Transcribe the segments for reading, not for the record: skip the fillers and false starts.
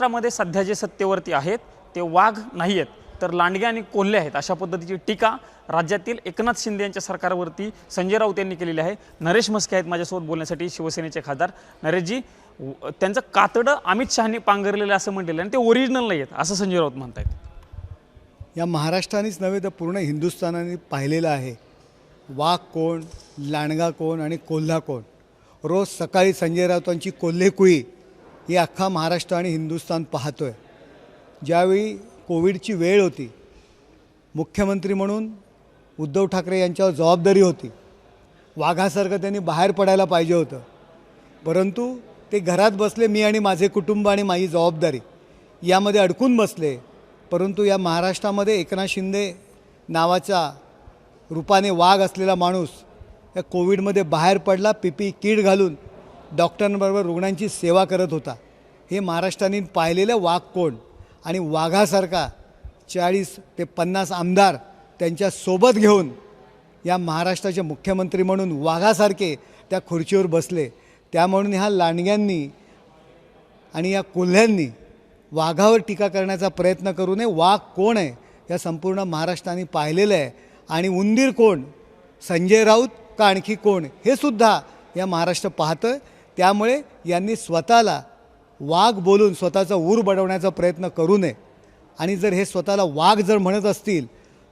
महाराष्ट्रामध्ये सध्या जे सत्तेवरती आहेत ते वाघ नाही आहेत तर लांडगे आणि कोल्हे आहेत, अशा पद्धतीची टीका राज्यातील एकनाथ शिंदे यांच्या सरकारवरती संजय राऊत यांनी केलेली आहे। नरेश म्हस्के आहेत माझ्यासोबत बोलण्यासाठी, शिवसेनेचे खासदार। नरेशजी, त्यांचं कातडं अमित शहानी पांघरलेलं असं म्हटलेलं आणि ते ओरिजिनल नाही आहेत असं संजय राऊत म्हणतात। या महाराष्ट्रानेच नव्हे तर पूर्ण हिंदुस्थानाने पाहिलेलं आहे वाघ कोण, लांडगा कोण आणि कोल्हा कोण। रोज सकाळी संजय राऊतांची कोल्हेकुळी ही अख्खा महाराष्ट्र आणि हिंदुस्थान पाहतोय। ज्यावेळी कोविडची वेळ होती, मुख्यमंत्री म्हणून उद्धव ठाकरे यांच्यावर जबाबदारी होती, वाघासारखं त्यांनी बाहेर पडायला पाहिजे होतं, परंतु ते घरात बसले। मी आणि माझे कुटुंब आणि माझी जबाबदारी यामध्ये अडकून बसले। परंतु या महाराष्ट्रामध्ये एकनाथ शिंदे नावाचा रूपाने वाघ असलेला माणूस या कोविडमध्ये बाहेर पडला, पीपी किट घालून डॉक्टरांबरोबर रुग्णांची सेवा करत होता। हे महाराष्ट्राने पाहिलेलं वाघ कोण आणि वाघासारखा 40 ते 50 आमदार त्यांच्या सोबत घेऊन या महाराष्ट्राचे मुख्यमंत्री म्हणून वाघासारखे त्या खुर्चीवर बसले। त्यामुळे ह्या लांडग्यांनी आणि या कोल्ह्यांनी वाघावर टीका करण्याचा प्रयत्न करू नये। वाघ कोण आहे या संपूर्ण महाराष्ट्राने पाहिलेलं आहे आणि उंदीर कोण, संजय राऊत का आणखी कोण, हे सुद्धा या महाराष्ट्र पाहतं आहे। त्यामुळे यांनी स्वतःला वाघ बोलून स्वतःचा ऊर बडवण्याचा प्रयत्न करू नये। आणि जर हे स्वतःला वाघ जर म्हणत असतील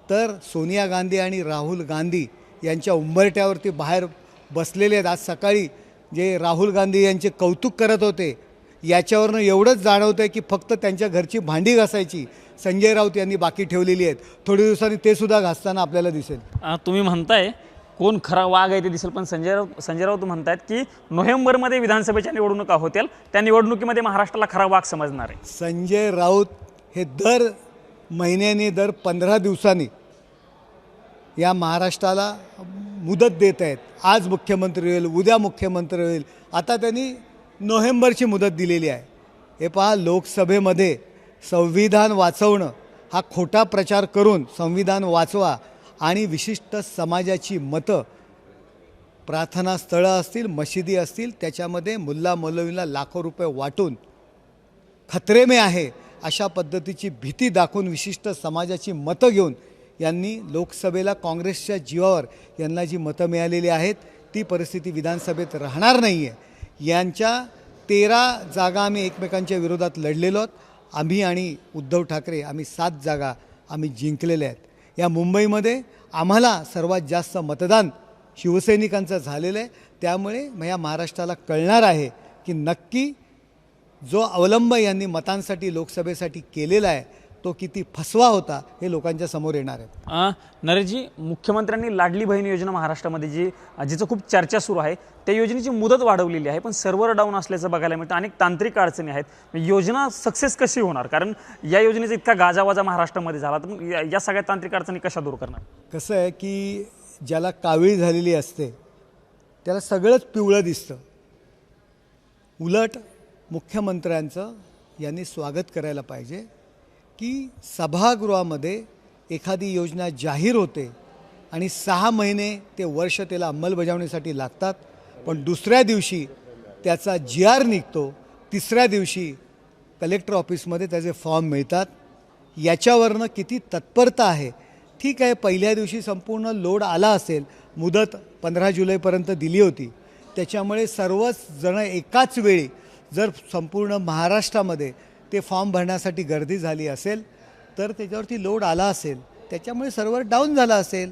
तर सोनिया गांधी आणि राहुल गांधी यांच्या उंबरठ्यावरती बाहेर बसलेले आहेत। आज सकाळी जे राहुल गांधी यांचे कौतुक करत होते याच्यावरनं एवढंच जाणवतं आहे की फक्त त्यांच्या घरची भांडी घासायची संजय राऊत यांनी बाकी ठेवलेली आहेत। थोड्या दिवसांनी ते सुद्धा घासताना आपल्याला दिसेल। तुम्ही म्हणताय कोण खरा वाघ आहे ते दिसेल, पण संजय राऊत म्हणतात की नोव्हेंबरमध्ये विधानसभेच्या निवडणुका होतील, त्या निवडणुकीमध्ये महाराष्ट्राला खरा वाघ समजणार आहे। संजय राऊत हे दर महिन्याने, दर 15 दिवसांनी या महाराष्ट्राला मुदत देत आहेत। आज मुख्यमंत्री होईल, उद्या मुख्यमंत्री होईल, आता त्यांनी नोव्हेंबरची मुदत दिलेली आहे। हे पहा, लोकसभेमध्ये संविधान वाचवणं हा खोटा प्रचार करून संविधान वाचवा आणि विशिष्ट समाजाची मतं, प्रार्थना स्थळं असतील, मशिदी असतील, त्याच्यामध्ये मुल्ला मौलवीला लाखो रुपये वाटून खतरे में आहे अशा पद्धतीची भीती दाखवून विशिष्ट समाजाची मतं घेऊन यांनी लोकसभेला काँग्रेसच्या जीवावर यांना जी मतं मिळालेली आहेत ती परिस्थिती विधानसभेत राहणार नाही आहे। यांच्या 13 जागा आम्ही एकमेकांच्या विरोधात लढलेलो आहोत। आम्ही आणि उद्धव ठाकरे आम्ही 7 जागा आम्ही जिंकलेल्या आहेत। या मुंबईमध्ये आम्हाला सर्वात जास्त मतदान शिवसैनिकांचं झालेलं आहे। त्यामुळे या महाराष्ट्राला कळणार आहे की नक्की जो अवलंब यांनी मतांसाठी लोकसभेसाठी केलेला आहे तो किती फसवा होता हे लोकांच्या समोर येणार आहे। नरेशजी, मुख्यमंत्र्यांनी लाडली बहीण योजना महाराष्ट्रामध्ये जिचं खूप चर्चा सुरू आहे, त्या योजनेची मुदत वाढवलेली आहे, पण सर्व्हर डाऊन असल्याचं बघायला मिळतं। अनेक तांत्रिक अडचणी आहेत। योजना सक्सेस कशी होणार? कारण या योजनेचा इतका गाजावाजा महाराष्ट्रामध्ये झाला, तर या सगळ्या तांत्रिक अडचणी कशा दूर करणार? कसं आहे की ज्याला कावीळ झालेली असते त्याला सगळंच पिवळं दिसतं। उलट मुख्यमंत्र्यांचं यांनी स्वागत करायला पाहिजे की सभागृहामध्ये एखादी योजना जाहीर होते आणि 6 महिने ते वर्ष त्याला अंमलबजावणीसाठी लागतात, पण दुसऱ्या दिवशी त्याचा GR निघतो, तिसऱ्या दिवशी कलेक्टर ऑफिसमध्ये त्याचे फॉर्म मिळतात। याच्यावरनं किती तत्परता आहे। ठीक आहे, पहिल्या दिवशी संपूर्ण लोड आला असेल, मुदत 15 जुलैपर्यंत दिली होती, त्याच्यामुळे सर्वच जण एकाच वेळी जर संपूर्ण महाराष्ट्रामध्ये ते फॉर्म भरण्यासाठी गर्दी झाली असेल तर त्याच्यावरती लोड आला असेल, त्याच्यामुळे सर्व्हर डाऊन झाला असेल।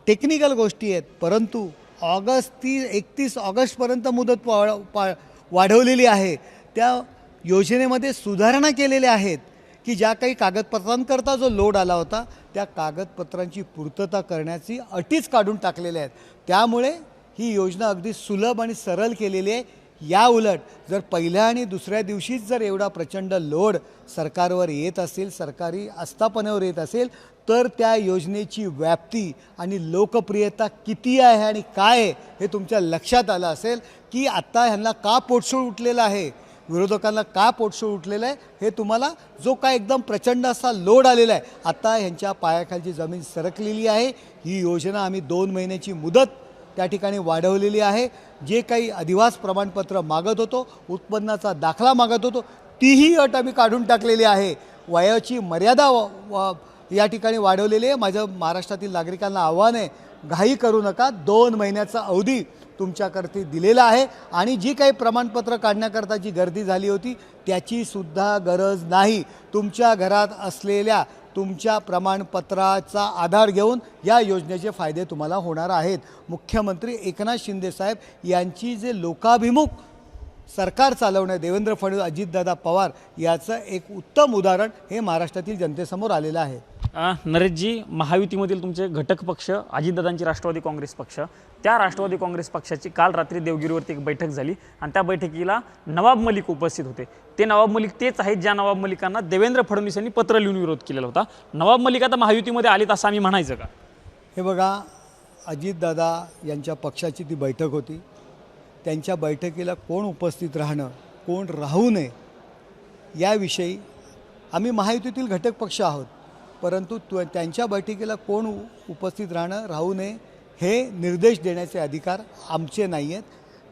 टेक्निकल गोष्टी आहेत, परंतु 31 ऑगस्टपर्यंत मुदत वाढवलेली आहे। त्या योजनेमध्ये सुधारणा केलेल्या आहेत की ज्या काही कागदपत्रांकरता जो लोड आला होता त्या कागदपत्रांची पूर्तता करण्याची अटीच काढून टाकलेल्या आहेत। त्यामुळे ही योजना अगदी सुलभ आणि सरळ केलेली आहे। या उलट जर पहिल्या आणि दुसऱ्या दिवशीच जर एवढा प्रचंड लोड सरकारवर येत असेल, सरकारी आस्थापनेवर येत असेल, तर त्या योजनेची व्याप्ती आणि लोकप्रियता किती आहे आणि काय आहे हे तुमच्या लक्षात आलं असेल की आता ह्यांना का पोटसूळ उठलेलं आहे, विरोधकांना का पोटसूळ उठलेलं आहे हे तुम्हाला जो काय एकदम प्रचंड असा लोड आलेला आहे, आता ह्यांच्या पायाखालची जमीन सरकलेली आहे। ही योजना आम्ही 2 महिन्याची मुदत त्या ठिकाणी वाढवलेली आहे। जे काही अधिवास प्रमाणपत्र मागत होतो, उत्पन्नाचा दाखला मागत होतो, तीही अट आम्ही काढून टाकलेली आहे. वयाची मर्यादा या ठिकाणी वाढवलेली आहे. माझं महाराष्ट्रातील नागरिकांना आव्हान आहे, घाई करू नका. 2 महिन्याचा अवधी तुमच्याकरती दिलेला आहे आणि जी काही प्रमाणपत्र काढण्याकरता जी गर्दी झाली होती त्याची सुद्धा गरज नाही. तुमच्या घरात असलेल्या तुमच्या प्रमाणपत्राचा आधार घेऊन या योजनेचे फायदे तुम्हाला होणार आहेत. मुख्यमंत्री एकनाथ शिंदे साहेब यांची जे लोकाभिमुख सरकार चालवणं, देवेंद्र फडणवीस, अजितदादा पवार याचं एक उत्तम उदाहरण हे महाराष्ट्रातील जनतेसमोर आलेलं आहे. नरेशजी, महायुतीमधील तुमचे घटक पक्ष अजितदादांची राष्ट्रवादी काँग्रेस पक्ष, त्या राष्ट्रवादी काँग्रेस पक्षाची काल रात्री देवगिरीवरती एक बैठक झाली आणि त्या बैठकीला नवाब मलिक उपस्थित होते. ते नवाब मलिक तेच आहेत ज्या नवाब मलिकांना देवेंद्र फडणवीस यांनी पत्र लिहून विरोध केलेला होता. नवाब मलिक आता महायुतीमध्ये आलेत असं आम्ही म्हणायचं का? हे बघा, अजितदादा यांच्या पक्षाची ती बैठक होती. त्यांच्या बैठकीला कोण उपस्थित राहणं, कोण राहू नये याविषयी आम्ही महायुतीतील घटक पक्ष आहोत, परंतु त्यांच्या बैठकीला कोण उपस्थित राहणं, राहू नये हे निर्देश देण्याचे अधिकार आमचे नाही आहेत.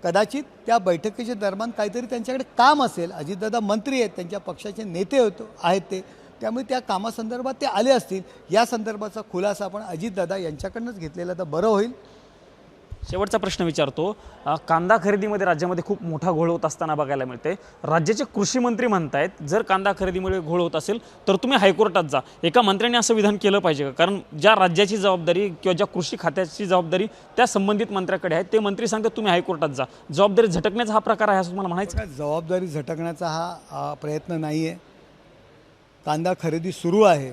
कदाचित त्या बैठकीच्या दरम्यान काहीतरी त्यांच्याकडे काम असेल. अजितदादा मंत्री आहेत, त्यांच्या पक्षाचे नेते आहेत ते, त्यामुळे त्या कामासंदर्भात ते आले असतील. या संदर्भाचा खुलासा आपण अजितदादा यांच्याकडूनच घेतलेला तर बरं होईल. शेवटचा प्रश्न विचारतो. कांदा खरेदीमध्ये राज्यामध्ये खूप मोठा घोळ होत असताना बघायला मिळते. राज्याचे कृषी मंत्री म्हणतायत जर कांदा खरेदीमुळे घोळ होत असेल तर तुम्ही हायकोर्टात जा. एका मंत्र्याने असं विधान केलं पाहिजे का? कारण ज्या राज्याची जबाबदारी किंवा ज्या कृषी खात्याची जबाबदारी त्या संबंधित मंत्र्याकडे आहे, ते मंत्री सांगतात तुम्ही हायकोर्टात जा. जबाबदारी झटकण्याचा हा प्रकार आहे असं तुम्हाला म्हणायचं? जबाबदारी झटकण्याचा हा प्रयत्न नाही आहे. कांदा खरेदी सुरू आहे,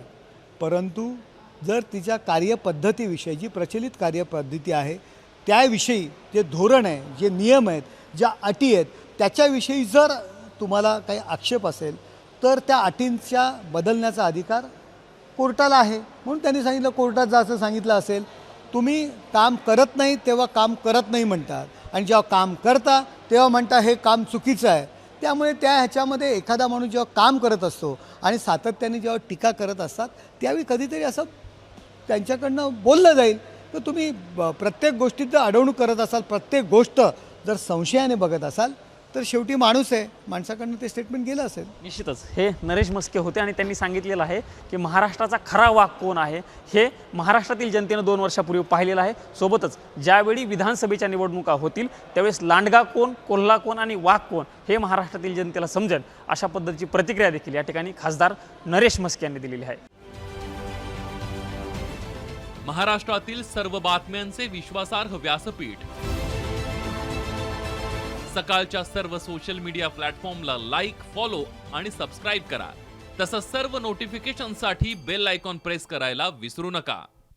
परंतु जर तिच्या कार्यपद्धतीविषयी जी प्रचलित कार्यपद्धती आहे त्याविषयी जे धोरण आहे, जे नियम आहेत, ज्या अटी आहेत त्याच्याविषयी जर तुम्हाला काही आक्षेप असेल तर त्या अटींच्या बदलण्याचा अधिकार कोर्टाला आहे. म्हणून त्यांनी सांगितलं कोर्टात जा असं सांगितलं असेल. तुम्ही काम करत नाही तेव्हा काम करत नाही म्हणतात आणि जेव्हा काम करता तेव्हा म्हणता हे काम चुकीचं आहे. त्यामुळे त्या ह्याच्यामध्ये एखादा माणूस जेव्हा काम करत असतो आणि सातत्याने जेव्हा टीका करत असतात त्यावेळी कधीतरी असं त्यांच्याकडनं बोललं जाईल. तर तुम्ही प्रत्येक गोष्टीत जर अडवणूक करत असाल, प्रत्येक गोष्ट जर संशयाने बघत असाल तर शेवटी माणूस आहे, माणसाकडनं ते स्टेटमेंट गेलं असेल. निश्चितच हे नरेश म्हस्के होते आणि त्यांनी सांगितलेलं आहे की महाराष्ट्राचा खरा वाघ कोण आहे हे महाराष्ट्रातील जनतेनं 2 वर्षापूर्वी पाहिलेलं आहे. सोबतच ज्यावेळी विधानसभेच्या निवडणुका होतील त्यावेळेस लांडगा कोण, कोल्हा कोण आणि वाघ कोण हे महाराष्ट्रातील जनतेला समजेल अशा पद्धतीची प्रतिक्रिया देखील या ठिकाणी खासदार नरेश म्हस्के यांनी दिलेली आहे. महाराष्ट्रातील सर्व बातम्यांचे विश्वासार्ह व्यासपीठ, सकाळच्या सर्व सोशल मीडिया प्लॅटफॉर्मला लाईक, फॉलो आणि सबस्क्राईब करा. तसंच सर्व नोटिफिकेशनसाठी बेल आयकॉन प्रेस करायला विसरू नका.